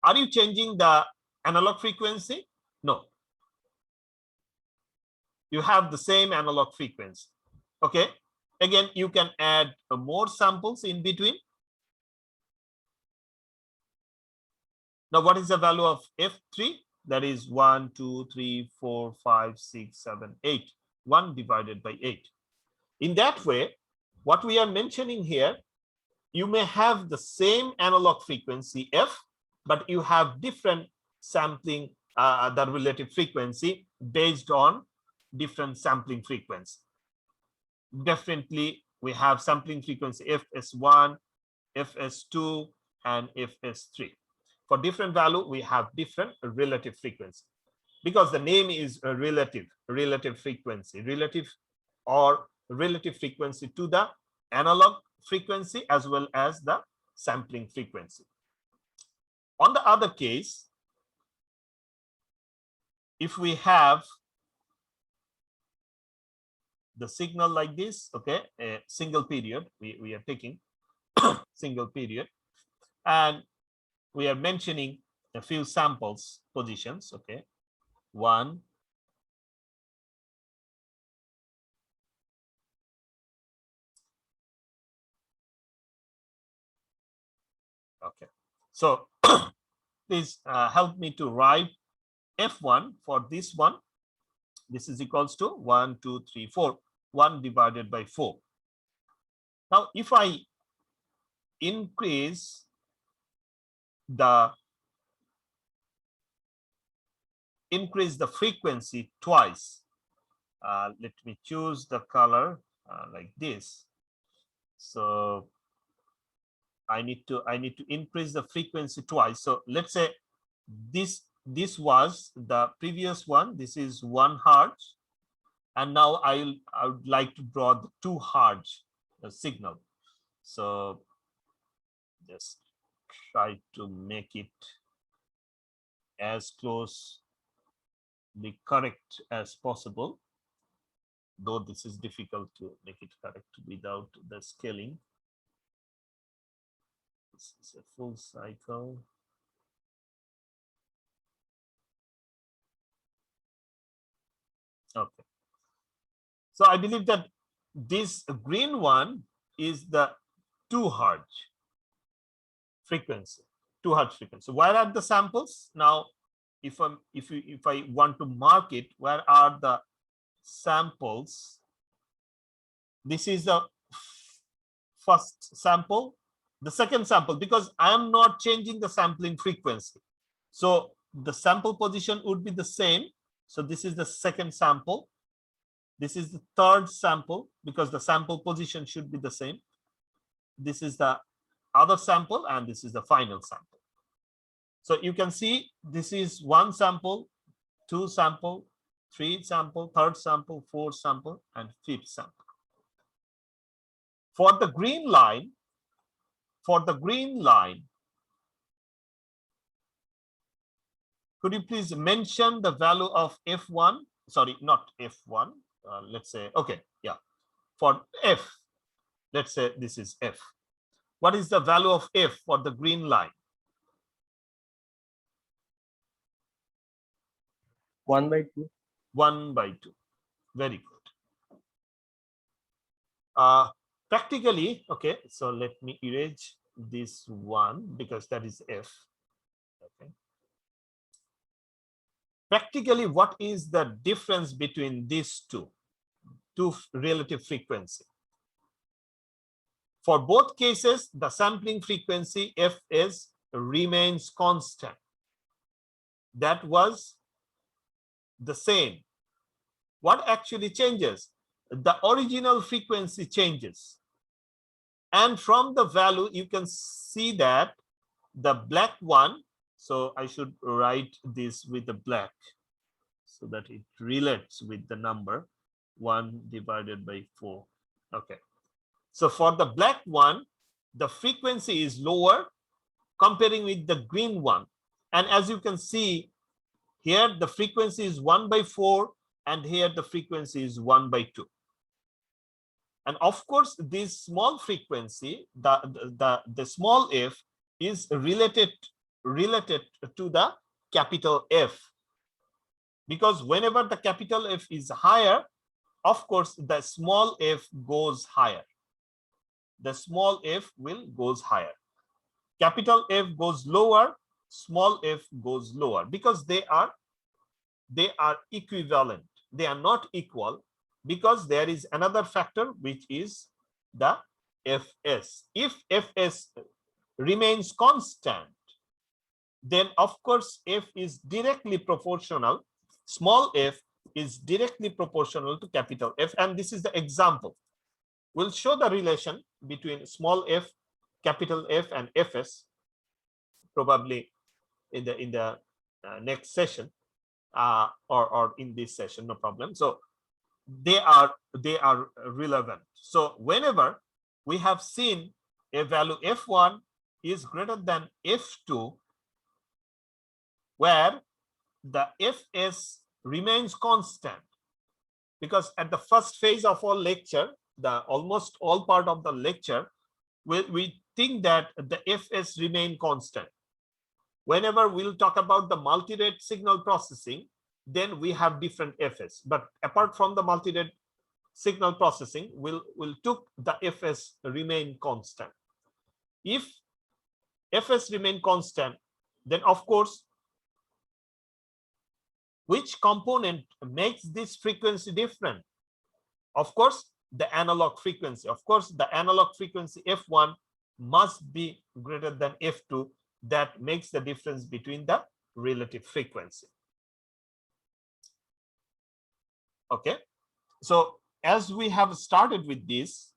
Are you changing the analog frequency? No. You have the same analog frequency. Okay. Again, you can add more samples in between. Now, what is the value of F3? That is 1, 2, 3, 4, 5, 6, 7, 8. 1 divided by 8. In that way, what we are mentioning here, you may have the same analog frequency F, but you have different sampling, the relative frequency based on different sampling frequency. Definitely, we have sampling frequency FS1, FS2, and FS3. For different value, we have different relative frequency, because the name is a relative frequency, relative frequency to the analog frequency as well as the sampling frequency. On the other case, if we have the signal like this, okay, a single period, we are taking single period, and we are mentioning a few samples positions, okay, 1, okay. So please help me to write F1 for this one. This is equals to 1, 2, 3, 4, 1 divided by 4. Now, if I increase the frequency twice, let me choose the color like this. So I need to increase the frequency twice. So let's say this was the previous one. This is 1 hertz, and now I would like to draw the 2 hertz signal. So just try to make it as close the correct as possible, though this is difficult to make it correct without the scaling. This is a full cycle. Okay. So I believe that this green one is the 2 hertz frequency, 2 hertz frequency. Where are the samples? Now, if I want to mark it, where are the samples? This is the first sample, the second sample, because I am not changing the sampling frequency. So the sample position would be the same. So this is the second sample. This is the third sample, because the sample position should be the same. This is the other sample, and this is the final sample. So you can see this is 1 sample, 2 sample, 3 sample, 3rd sample, 4th sample, and 5th sample. For the green line, could you please mention the value of F1? Sorry, not F1. Let's say, okay, yeah. For F, let's say this is F. What is the value of F for the green line? 1/2. 1/2. Very good. Practically, okay, so let me erase this one because that is F. Okay. Practically, what is the difference between these two relative frequency? For both cases, the sampling frequency Fs remains constant. That was the same. What actually changes? The original frequency changes. And from the value, you can see that the black one, so I should write this with the black so that it relates with the number 1 divided by 4. Okay. So for the black one, the frequency is lower comparing with the green one. And as you can see, here the frequency is 1/4, and here the frequency is 1/2. And of course, this small frequency, the small f, is related to the capital F. Because whenever the capital F is higher, of course, the small f goes higher. The small f goes higher. Capital F goes lower, small f goes lower, because they are equivalent. They are not equal, because there is another factor, which is the Fs. If Fs remains constant, then of course f is directly proportional. Small f is directly proportional to capital F, and this is the example. We'll show the relation between small f, capital F, and Fs probably in the next session, or in this session, no problem. So they are relevant. So whenever we have seen a value F1 is greater than f2, where the fs remains constant. Because at the first phase of our lecture, the almost all part of the lecture, we think that the fs remain constant. Whenever we'll talk about the multi-rate signal processing, then we have different fs. But apart from the multi-rate signal processing, we'll took the fs remain constant. If fs remain constant, then of course, which component makes this frequency different? Of course, the analog frequency. Of course, the analog frequency f1 must be greater than f2. That makes the difference between the relative frequency. Okay, so as we have started with this,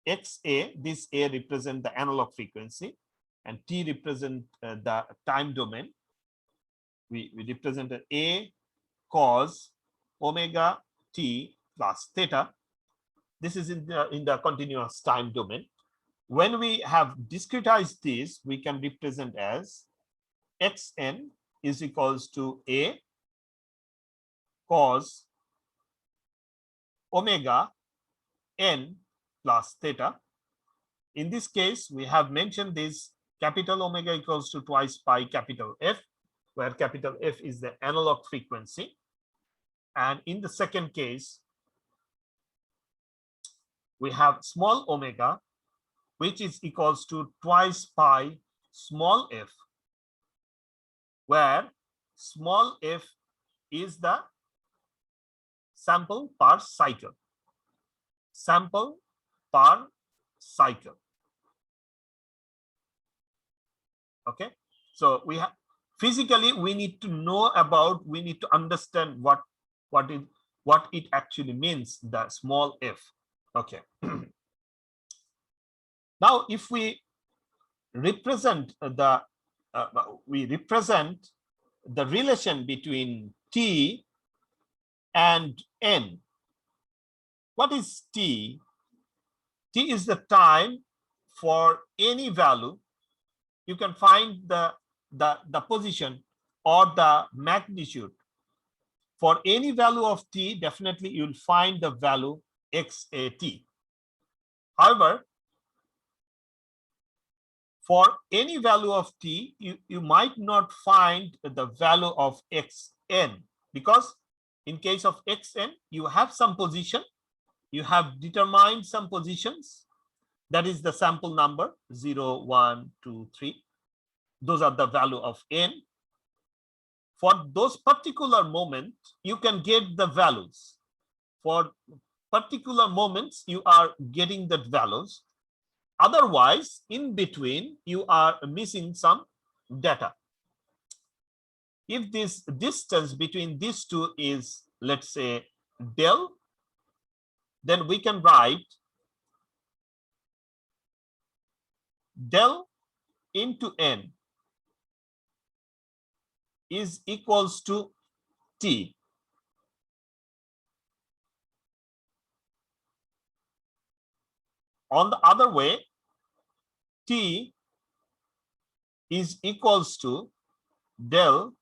xa, this a represent the analog frequency, and t represent the time domain. We represented a cos omega t plus theta. This is in the continuous time domain. When we have discretized this, we can represent as xn is equals to a cos omega n plus theta. In this case, we have mentioned this capital omega equals to twice pi capital F, where capital F is the analog frequency. And in the second case, we have small omega, which is equals to twice pi small f, where small f is the sample per cycle. Sample per cycle. Okay, so we have physically we need to know about, we need to understand what it actually means, the small f. Okay. Now, if we represent the relation between t and n. What is t? T is the time for any value. You can find the position or the magnitude. For any value of t, definitely you'll find the value xat. However, for any value of t, you might not find the value of xn, because in case of xn, you have some position, you have determined some positions, that is the sample number 0, 1, 2, 3. Those are the value of n. For those particular moments, you can get the values. For particular moments, you are getting the values. Otherwise, in between, you are missing some data. If this distance between these two is, let's say, del, then we can write del into n is equals to t. On the other way, t is equals to del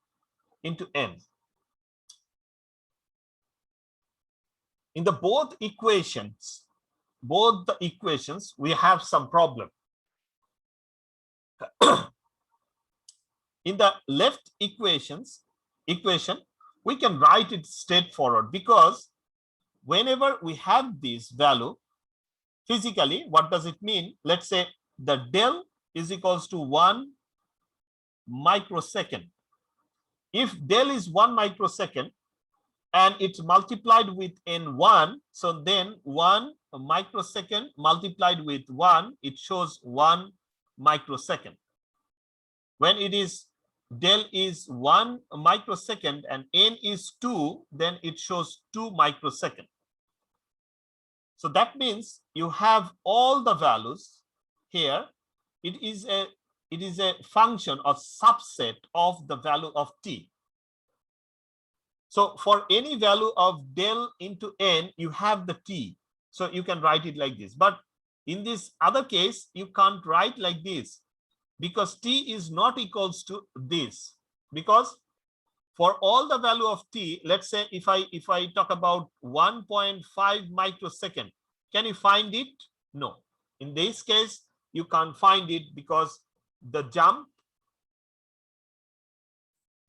into n. In the both the equations, we have some problem. In the left equation, we can write it straightforward, because whenever we have this value, physically, what does it mean? Let's say the del is equals to 1 microsecond. If del is 1 microsecond and it's multiplied with n1, so then 1 microsecond multiplied with 1, it shows 1 microsecond. When it is del is 1 microsecond and n is 2, then it shows 2 microsecond. So that means you have all the values here. It is a function or subset of the value of t. So for any value of del into n, you have the t. So you can write it like this. But in this other case, you can't write like this, because t is not equals to this, because for all the value of t, let's say if I talk about 1.5 microsecond, can you find it? No. In this case, you can't find it because the jump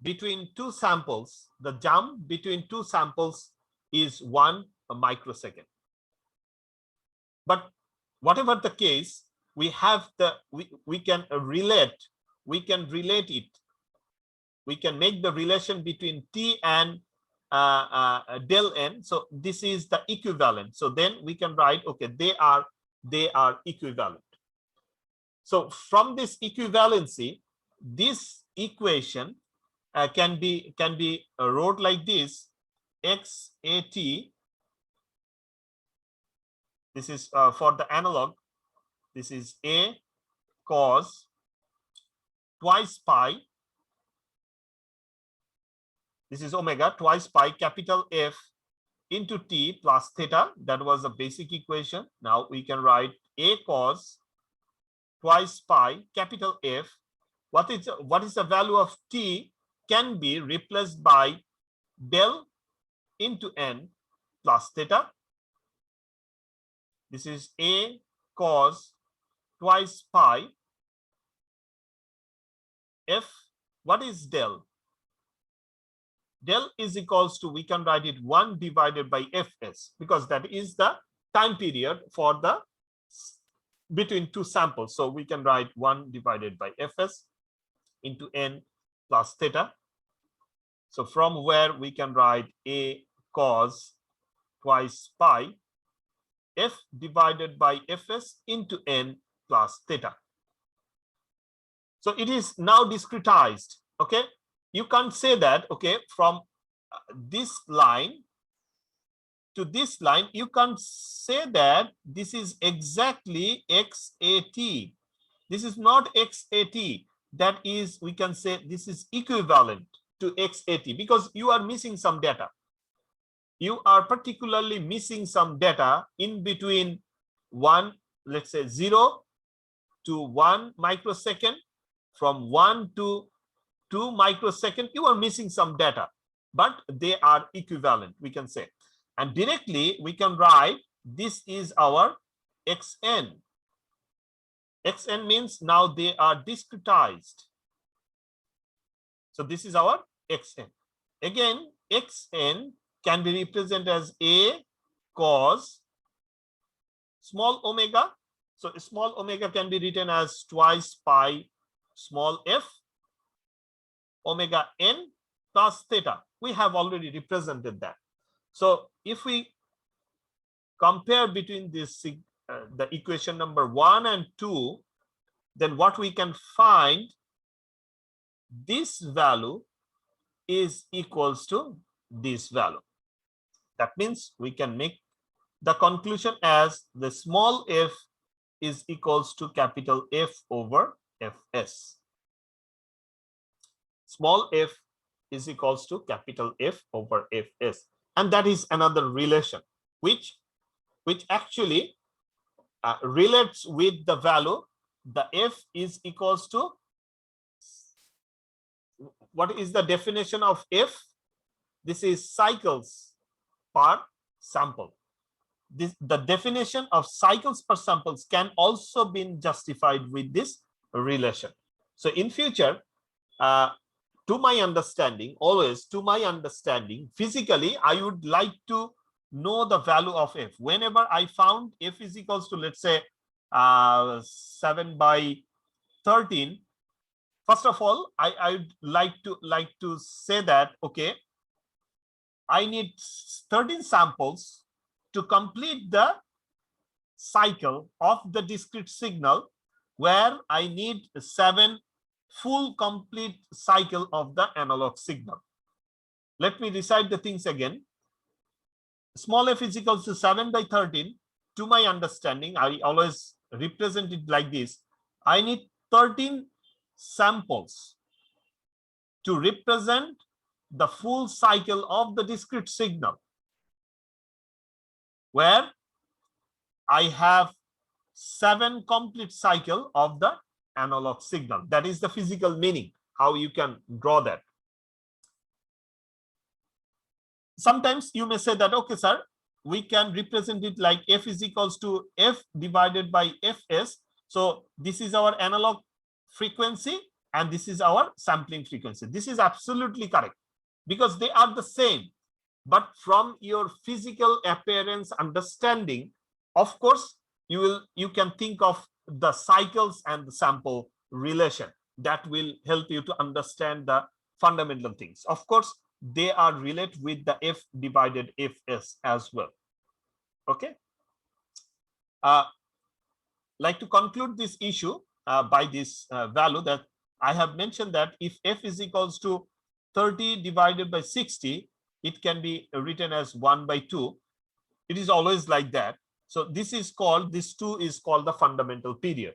between two samples, is 1 microsecond. But whatever the case, we have we can relate it. We can make the relation between t and del n. So this is the equivalent. So then we can write, okay, they are equivalent. So from this equivalency, this equation can be wrote like this: x at, this is for the analog, this is a cos twice pi, this is omega twice pi capital F into t plus theta. That was the basic equation. Now we can write a cos twice pi capital F. What is the value of t can be replaced by del into n plus theta. This is a cos twice pi F. What is del? Del is equals to, we can write it 1 divided by Fs, because that is the time period for the between two samples. So we can write 1 divided by Fs into n plus theta. So from where we can write a cos twice pi F divided by Fs into n plus theta. So it is now discretized. Okay, you can't say that, okay, from this line to this line, you can't say that this is exactly xat. This is not xat. That is, we can say this is equivalent to xat, because you are missing some data. You are particularly missing some data in between let's say 0 to 1 microsecond, from 1 to 2 microsecond, you are missing some data, but they are equivalent, we can say. And directly we can write this is our xn. Xn means now they are discretized. So this is our xn. Again, xn can be represented as a cos small omega. So small omega can be written as twice pi small f omega n plus theta. We have already represented that. So if we compare between this the equation number 1 and 2, then what we can find, this value is equals to this value. That means we can make the conclusion as the small f is equals to capital F over Fs. Small f is equals to capital F over Fs. And that is another relation which actually relates with the value. The f is equals to, what is the definition of f? This is cycles per sample. The definition of cycles per samples can also be justified with this relation. So in future, to my understanding, always to my understanding, physically, I would like to know the value of f. Whenever I found f is equals to, let's say, 7 by 13, first of all, I would like to say that, okay, I need 13 samples to complete the cycle of the discrete signal, where I need 7 full complete cycle of the analog signal. Let me recite the things again. Small f is equals to 7 by 13. To my understanding, I always represent it like this. I need 13 samples to represent the full cycle of the discrete signal, where I have 7 complete cycle of the analog signal. That is the physical meaning, how you can draw that. Sometimes you may say that, okay, sir, we can represent it like f is equals to f divided by fs. So this is our analog frequency and this is our sampling frequency. This is absolutely correct because they are the same. But from your physical appearance understanding, of course, you can think of the cycles and the sample relation. That will help you to understand the fundamental things. Of course, they are related with the f divided fs as well. Okay. Like to conclude this issue by this value that I have mentioned, that if f is equals to 30 divided by 60, it can be written as 1/2. It is always like that. So this 2 is called the fundamental period.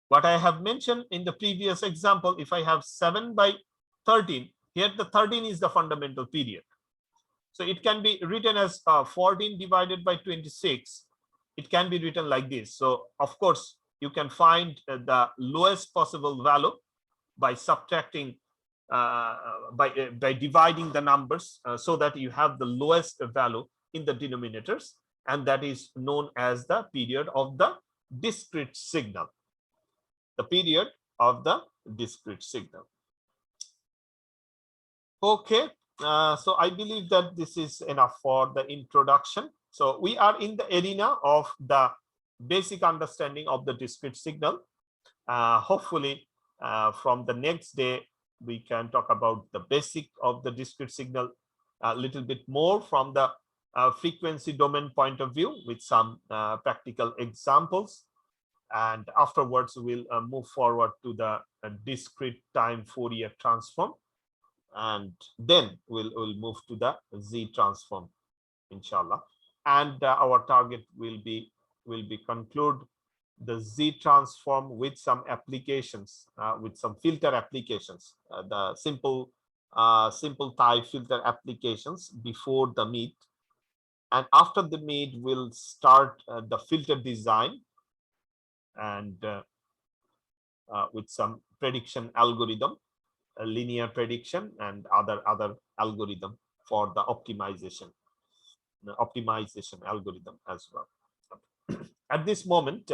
What I have mentioned in the previous example, if I have 7/13, here the 13 is the fundamental period. So it can be written as 14 divided by 26. It can be written like this. So of course, you can find the lowest possible value by subtracting, by dividing the numbers so that you have the lowest value in the denominators, and that is known as the period of the discrete signal. The period of the discrete signal. Okay, so I believe that this is enough for the introduction. So we are in the arena of the basic understanding of the discrete signal. Hopefully, from the next day, we can talk about the basic of the discrete signal a little bit more from the frequency domain point of view with some practical examples. And afterwards, we'll move forward to the discrete time Fourier transform. And then we'll move to the Z transform, inshallah. And our target will be conclude the Z transform with some applications, with some filter applications, the simple type filter applications before the meet. And after the meet, we'll start the filter design and with some prediction algorithm, a linear prediction and other algorithm for the optimization algorithm as well. At this moment,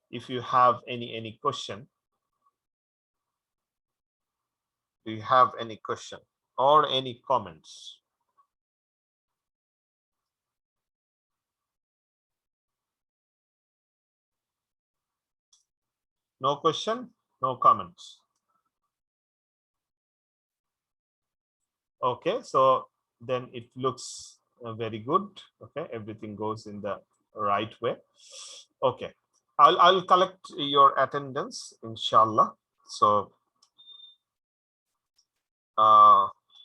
if you have any question, do you have any question or any comments? No question, no comments. Okay, so then it looks very good. Okay, everything goes in the right way. Okay, I'll collect your attendance, inshallah. So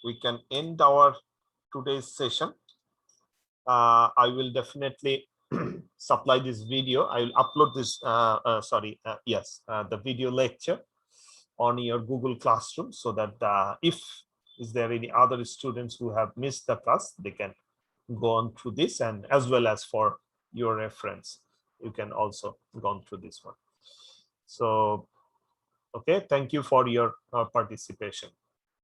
we can end our today's session. I will definitely supply this video. I will upload this the video lecture on your Google Classroom, so that if is there any other students who have missed the class, they can go on through this, and as well as for your reference, you can also go on through this one. So okay, thank you for your participation.